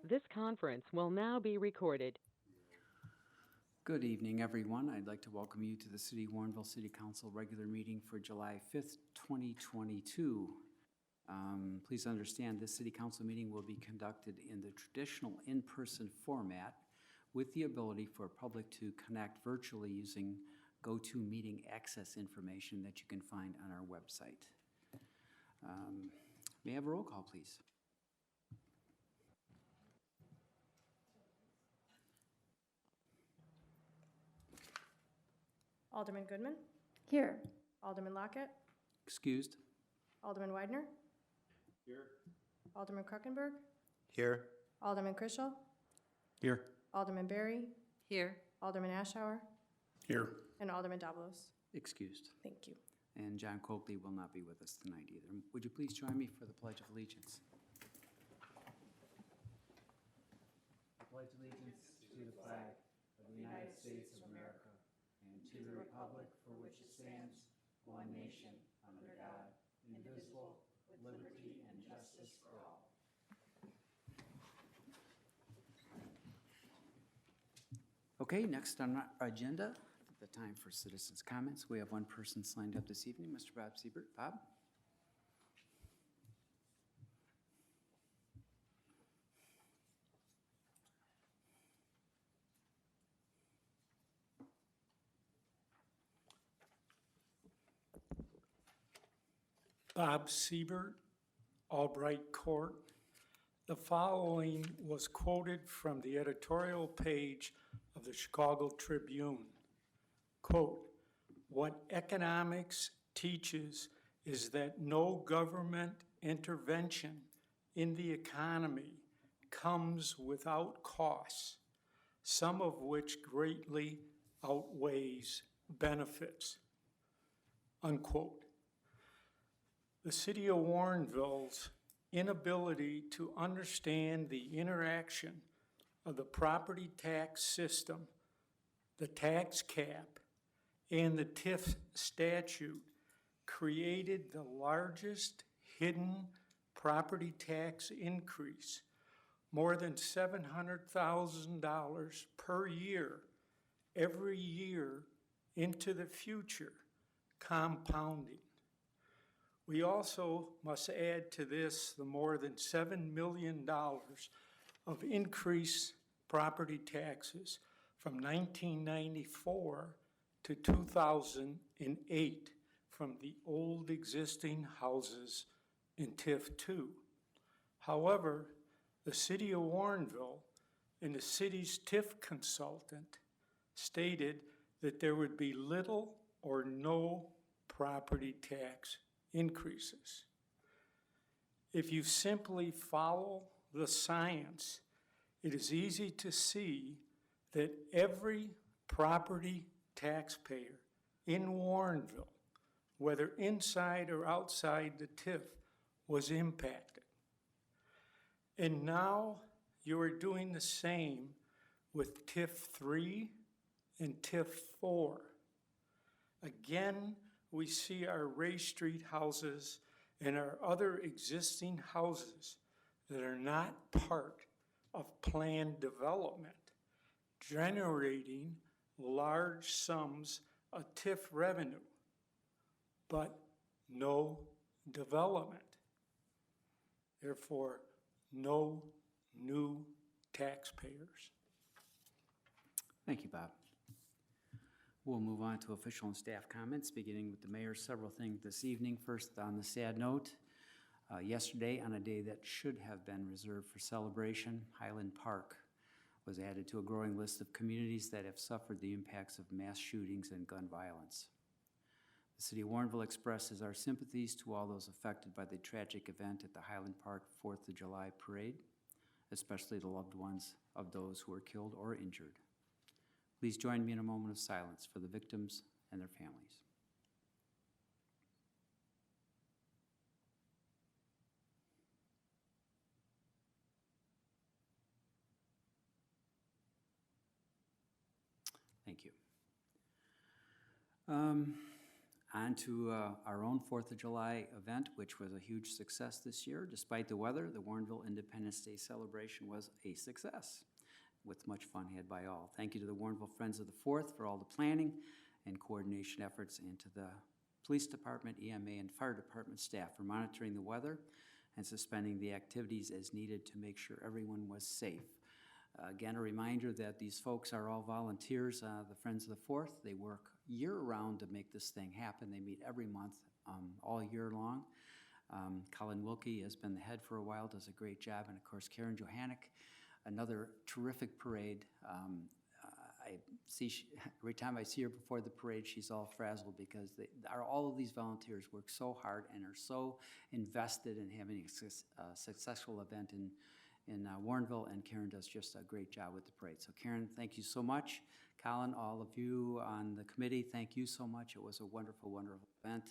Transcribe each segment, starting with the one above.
This conference will now be recorded. Good evening, everyone. I'd like to welcome you to the City of Warrenville City Council regular meeting for July 5th, 2022. Please understand this City Council meeting will be conducted in the traditional in-person format with the ability for public to connect virtually using GoToMeeting access information that you can find on our website. May I have a roll call, please? Alderman Goodman, Here. Alderman Lockett, Excused? Alderman Widener, Here. Alderman Kruckenberg, Here. Alderman Krischel, Here. Alderman Berry, Here. Alderman Ashour, Here. and Alderman Davalos. Excused. Thank you. And John Coakley will not be with us tonight either. Would you please join me for the Pledge of Allegiance? I pledge allegiance to the flag of the United States of America and to the republic for which it stands, one nation, under God, indivisible, with liberty and justice for all. Okay, next on our agenda, the time for citizens' comments. We have one person signed up this evening, Mr. Bob Siebert. Bob? Bob Siebert, Albright Court. The following was quoted from the editorial page of the Chicago Tribune. Quote, "What economics teaches is that no government intervention in the economy comes without costs, some of which greatly outweighs benefits." Unquote. The city of Warrenville's inability to understand the interaction of the property tax system, the tax cap, and the TIF statute created the largest hidden property tax increase, more than $700,000 per year, every year into the future, compounding. We also must add to this the more than $7 million of increased property taxes from 1994 to 2008 from the old existing houses in TIF 2. However, the city of Warrenville and the city's TIF consultant stated that there would be little or no property tax increases. If you simply follow the science, it is easy to see that every property taxpayer in Warrenville, whether inside or outside the TIF, was impacted. And now you are doing the same with TIF 3 and TIF 4. Again, we see our Ray Street houses and our other existing houses that are not part of planned development, generating large sums of TIF revenue, but no development. Therefore, no new taxpayers. Thank you, Bob. We'll move on to official and staff comments, beginning with the mayor. Several things this evening. First, on the sad note, yesterday, on a day that should have been reserved for celebration, Highland Park was added to a growing list of communities that have suffered the impacts of mass shootings and gun violence. The City of Warrenville expresses our sympathies to all those affected by the tragic event at the Highland Park 4th of July parade, especially the loved ones of those who were killed or injured. Please join me in a moment of silence for the victims and their families. Thank you. On to our own 4th of July event, which was a huge success this year. Despite the weather, the Warrenville Independence Day celebration was a success, with much fun had by all. Thank you to the Warrenville Friends of the 4th for all the planning and coordination efforts, and to the Police Department, EMA, and Fire Department staff for monitoring the weather and suspending the activities as needed to make sure everyone was safe. Again, a reminder that these folks are all volunteers, the Friends of the 4th. They work year-round to make this thing happen. They meet every month, all year long. Colin Wilkie has been the head for a while, does a great job, and of course Karen Johannick, another terrific parade. Every time I see her before the parade, she's all frazzled because all of these volunteers work so hard and are so invested in having a successful event in Warrenville, and Karen does just a great job with the parade. So Karen, thank you so much. Colin, all of you on the committee, thank you so much. It was a wonderful, wonderful event.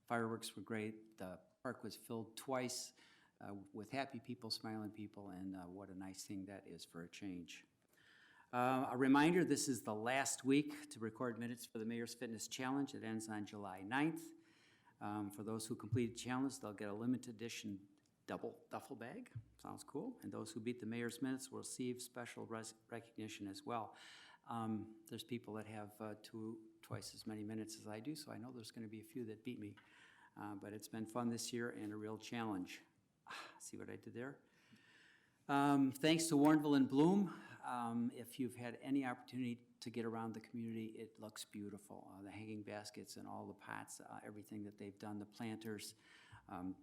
Fireworks were great. The park was filled twice with happy people, smiling people, and what a nice thing that is for a change. A reminder, this is the last week to record minutes for the Mayor's Fitness Challenge. It ends on July 9th. For those who completed the challenge, they'll get a limited edition double duffel bag. Sounds cool. And those who beat the mayor's minutes will receive special recognition as well. There's people that have twice as many minutes as I do, so I know there's going to be a few that beat me. But it's been fun this year and a real challenge. See what I did there? Thanks to Warrenville in Bloom. If you've had any opportunity to get around the community, it looks beautiful. The hanging baskets and all the pots, everything that they've done, the planters,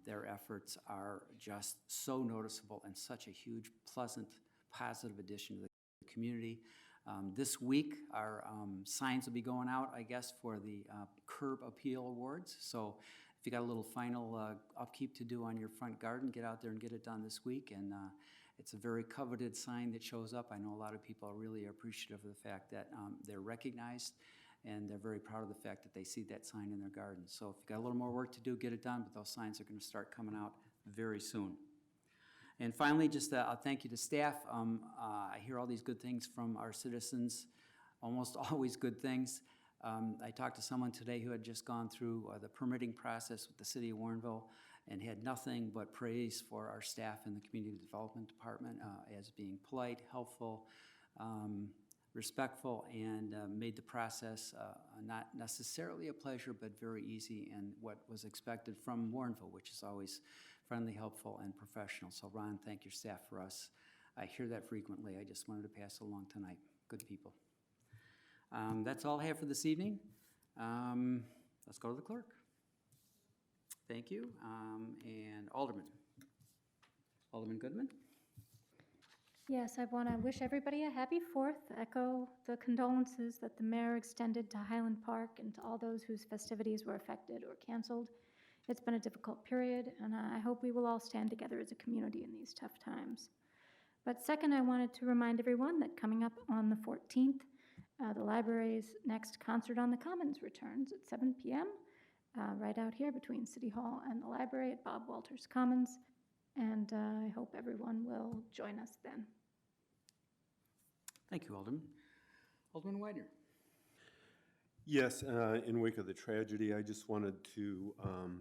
their efforts are just so noticeable and such a huge, pleasant, positive addition to the community. This week, our signs will be going out, I guess, for the Curb Appeal Awards. So if you got a little final upkeep to do on your front garden, get out there and get it done this week. And it's a very coveted sign that shows up. I know a lot of people are really appreciative of the fact that they're recognized, and they're very proud of the fact that they see that sign in their garden. So if you got a little more work to do, get it done, but those signs are going to start coming out very soon. And finally, just a thank you to staff. I hear all these good things from our citizens, almost always good things. I talked to someone today who had just gone through the permitting process with the City of Warrenville and had nothing but praise for our staff in the Community Development Department as being polite, helpful, respectful, and made the process not necessarily a pleasure, but very easy and what was expected from Warrenville, which is always friendly, helpful, and professional. So Ron, thank your staff for us. I hear that frequently. I just wanted to pass it along tonight. Good people. That's all I have for this evening. Let's go to the clerk. Thank you. And Alderman Goodman. Yes, I want to wish everybody a happy 4th, echo the condolences that the mayor extended to Highland Park and to all those whose festivities were affected or canceled. It's been a difficult period, and I hope we will all stand together as a community in these tough times. But second, I wanted to remind everyone that coming up on the 14th, the library's next Concert on the Commons returns at 7 p.m., right out here between City Hall and the library at Bob Walters Commons. And I hope everyone will join us then. Thank you, Alderman. Alderman Widener. Yes, in wake of the tragedy, I just wanted to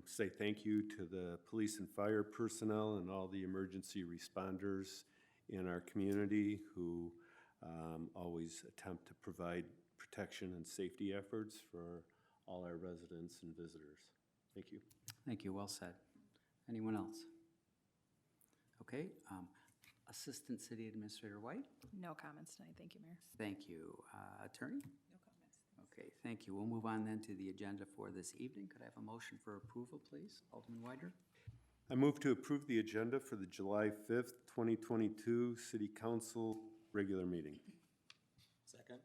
say thank you to the police and fire personnel and all the emergency responders in our community who always attempt to provide protection and safety efforts for all our residents and visitors. Thank you. Thank you. Well said. Anyone else? Okay. Assistant City Administrator White. No comments tonight. Thank you, Mayor. Thank you. Attorney? No comments. Okay, thank you. We'll move on then to the agenda for this evening. Could I have a motion for approval, please? Alderman Widener? I move to approve the agenda for the July 5th, 2022 City Council regular meeting. Second?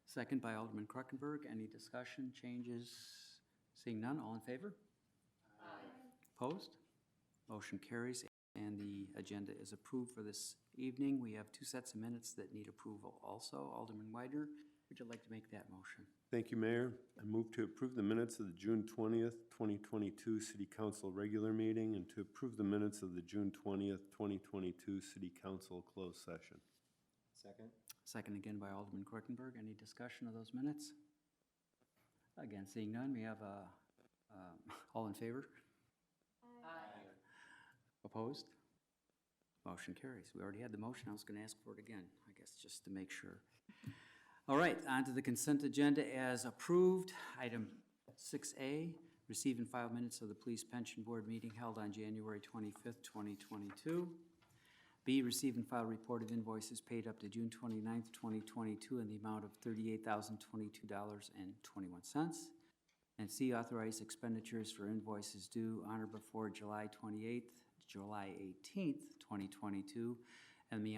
Second by Alderman Kruckenberg. Any discussion, changes? Seeing none, all in favor? Opposed? Motion carries, and the agenda is approved for this evening. We have two sets of minutes that need approval also. Alderman Widener, would you like to make that motion? Thank you, Mayor. I move to approve the minutes of the June 20th, 2022 City Council regular meeting and to approve the minutes of the June 20th, 2022 City Council closed session. Second? Second again by Alderman Kruckenberg. Any discussion of those minutes? Again, seeing none, we have all in favor? Opposed? Motion carries. We already had the motion. I was going to ask for it again, I guess, just to make sure. All right, on to the consent agenda as approved. Item 6A, receive and file minutes of the Police Pension Board meeting held on January 25th, 2022. B, receive and file report of invoices paid up to June 29th, 2022 in the amount of $38,022.21. And C, authorize expenditures for invoices due on or before July 28th, July 18th, 2022, and the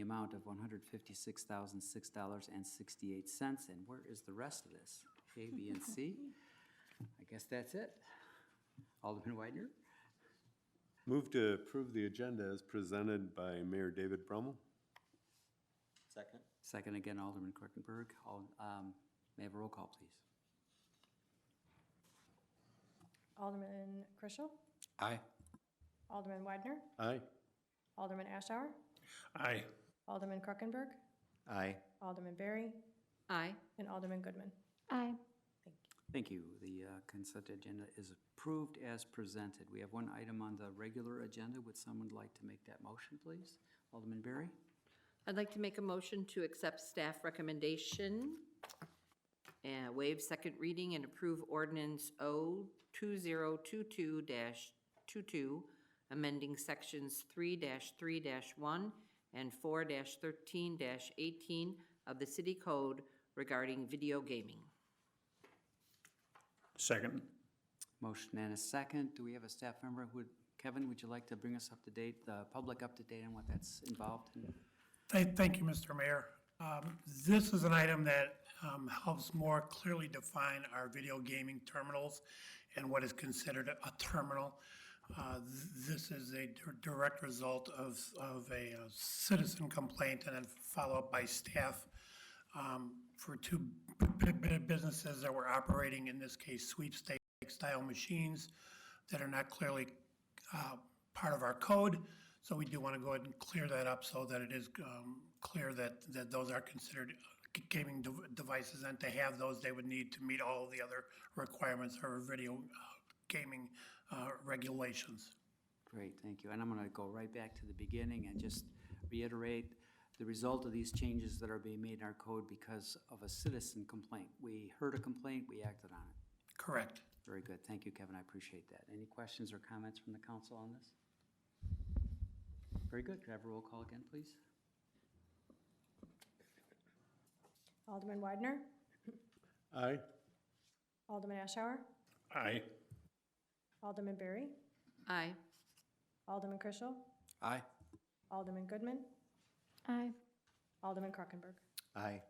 amount of $156,006.68. And where is the rest of this? A, B, and C? I guess that's it. Alderman Widener? Move to approve the agenda as presented by Mayor David Brummel. Second? Second again, Alderman Kruckenberg. May I have a roll call, please? Alderman Chrisell, Aye. Alderman Widener, Aye. Alderman Ashour, Aye. Alderman Kruckenberg, Aye. Alderman Berry, Aye. and Alderman Goodman. Aye. Thank you. The consent agenda is approved as presented. We have one item on the regular agenda. Would someone like to make that motion, please? Alderman Berry? I'd like to make a motion to accept staff recommendation and waive second reading and approve ordinance O2022-22, amending sections 3-3-1 and 4-13-18 of the city code regarding video gaming. Second. Motion and a second. Do we have a staff member who would, Kevin, would you like to bring us up to date, the public up to date on what that's involved in? Thank you, Mr. Mayor. This is an item that helps more clearly define our video gaming terminals and what is considered a terminal. This is a direct result of a citizen complaint and then followed up by staff for two businesses that were operating, in this case, sweepstake-style machines that are not clearly part of our code. So we do want to go ahead and clear that up so that it is clear that those are considered gaming devices, and to have those, they would need to meet all of the other requirements for video gaming regulations. Great, thank you. And I'm going to go right back to the beginning and just reiterate the result of these changes that are being made in our code because of a citizen complaint. We heard a complaint, we acted on it. Correct. Very good. Thank you, Kevin. I appreciate that. Any questions or comments from the council on this? Very good. Could I have a roll call again, please? Alderman Widener, Aye. Alderman Ashour, Aye. Alderman Berry, Aye. Alderman Chrisell, Aye. Alderman Goodman, Aye. Alderman Kruckenberg. Aye.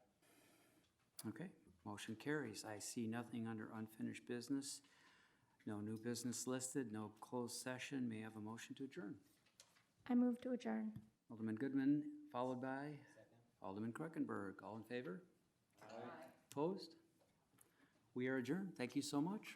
Okay, motion carries. I see nothing under unfinished business. No new business listed, no closed session. May I have a motion to adjourn? I move to adjourn. Alderman Goodman, followed by Alderman Kruckenberg. All in favor? Aye. Opposed? We are adjourned. Thank you so much.